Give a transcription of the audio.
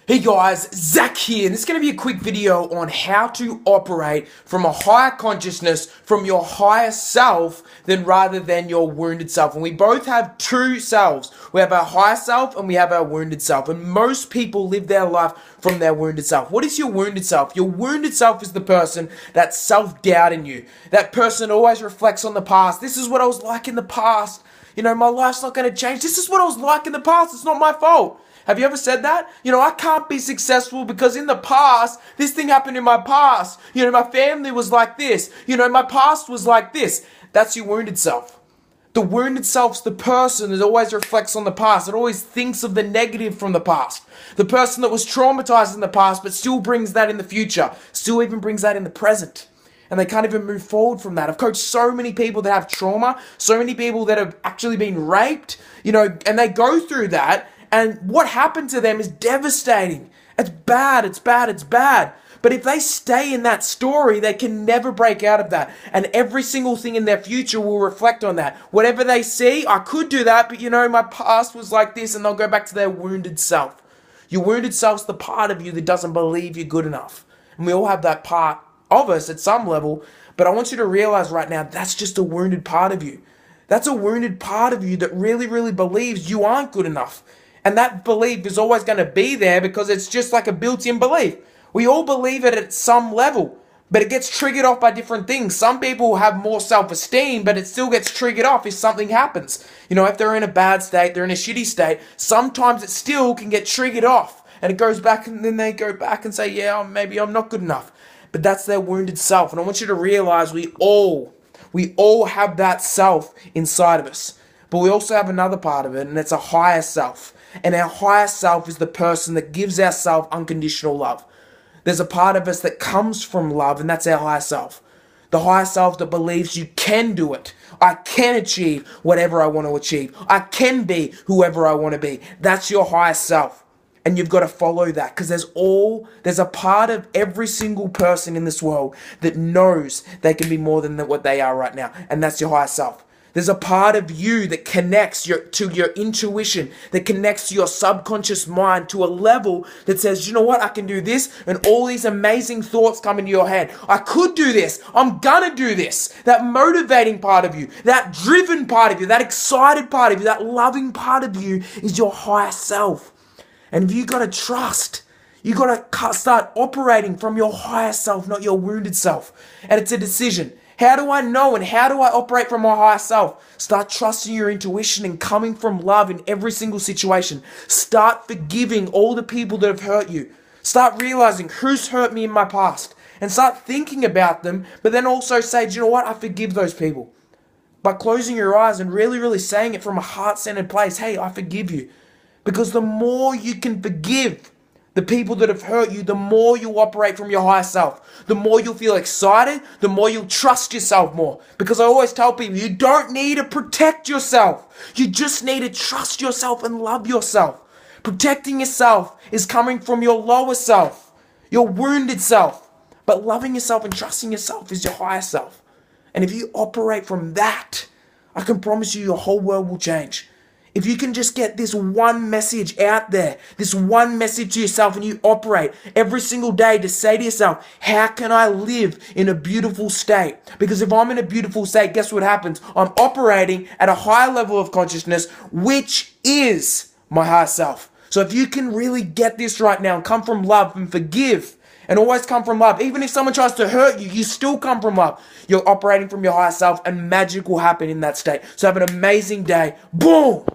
Hey guys, Zach here, and this is going to be a quick video on how to operate from a higher consciousness, from your higher self, rather than your wounded self. And we both have two selves. We have our higher self and we have our wounded self. And most people live their life from their wounded self. What is your wounded self? Your wounded self is the person that's self-doubting you. That person always reflects on the past. This is what I was like in the past. You know, my life's not going to change. This is what I was like in the past. It's not my fault. Have you ever said that? You know, I can't be successful because in the past, this thing happened in my past. You know, my family was like this. You know, my past was like this. That's your wounded self. The wounded self's the person that always reflects on the past. It always thinks of the negative from the past. The person that was traumatized in the past but still brings that in the future. Still even brings that in the present. And they can't even move forward from that. I've coached so many people that have trauma. So many people that have actually been raped. You know, and they go through that. And what happened to them is devastating. It's bad, it's bad, it's bad. But if they stay in that story, they can never break out of that. And every single thing in their future will reflect on that. Whatever they see, I could do that, but you know, my past was like this, and they'll go back to their wounded self. Your wounded self's the part of you that doesn't believe you're good enough. And we all have that part of us at some level, but I want you to realize right now, that's just a wounded part of you. That's a wounded part of you that really, really believes you aren't good enough. And that belief is always going to be there because it's just like a built-in belief. We all believe it at some level, but it gets triggered off by different things. Some people have more self-esteem, but it still gets triggered off if something happens. You know, if they're in a bad state, they're in a shitty state, sometimes it still can get triggered off. And it goes back, and then they go back and say, yeah, maybe I'm not good enough. But that's their wounded self. And I want you to realize we all have that self inside of us. But we also have another part of it, and it's a higher self. And our higher self is the person that gives ourselves unconditional love. There's a part of us that comes from love, and that's our higher self. The higher self that believes you can do it. I can achieve whatever I want to achieve. I can be whoever I want to be. That's your higher self. And you've got to follow that, because there's a part of every single person in this world that knows they can be more than what they are right now. And that's your higher self. There's a part of you that connects to your intuition, that connects to your subconscious mind to a level that says, you know what, I can do this, and all these amazing thoughts come into your head. I could do this. I'm gonna do this. That motivating part of you, that driven part of you, that excited part of you, that loving part of you is your higher self. And you got to trust. You got to start operating from your higher self, not your wounded self. And it's a decision. How do I know and how do I operate from my higher self? Start trusting your intuition and coming from love in every single situation. Start forgiving all the people that have hurt you. Start realizing who's hurt me in my past. And start thinking about them, but then also say, do you know what? I forgive those people. By closing your eyes and really, really saying it from a heart-centered place, hey, I forgive you. Because the more you can forgive the people that have hurt you, the more you'll operate from your higher self. The more you'll feel excited, the more you'll trust yourself more. Because I always tell people, you don't need to protect yourself. You just need to trust yourself and love yourself. Protecting yourself is coming from your lower self, your wounded self. But loving yourself and trusting yourself is your higher self. And if you operate from that, I can promise you your whole world will change. If you can just get this one message out there, this one message to yourself, and you operate every single day to say to yourself, how can I live in a beautiful state? Because if I'm in a beautiful state, guess what happens? I'm operating at a higher level of consciousness, which is my higher self. So if you can really get this right now and come from love and forgive, and always come from love. Even if someone tries to hurt you, you still come from love. You're operating from your higher self, and magic will happen in that state. So have an amazing day. Boom!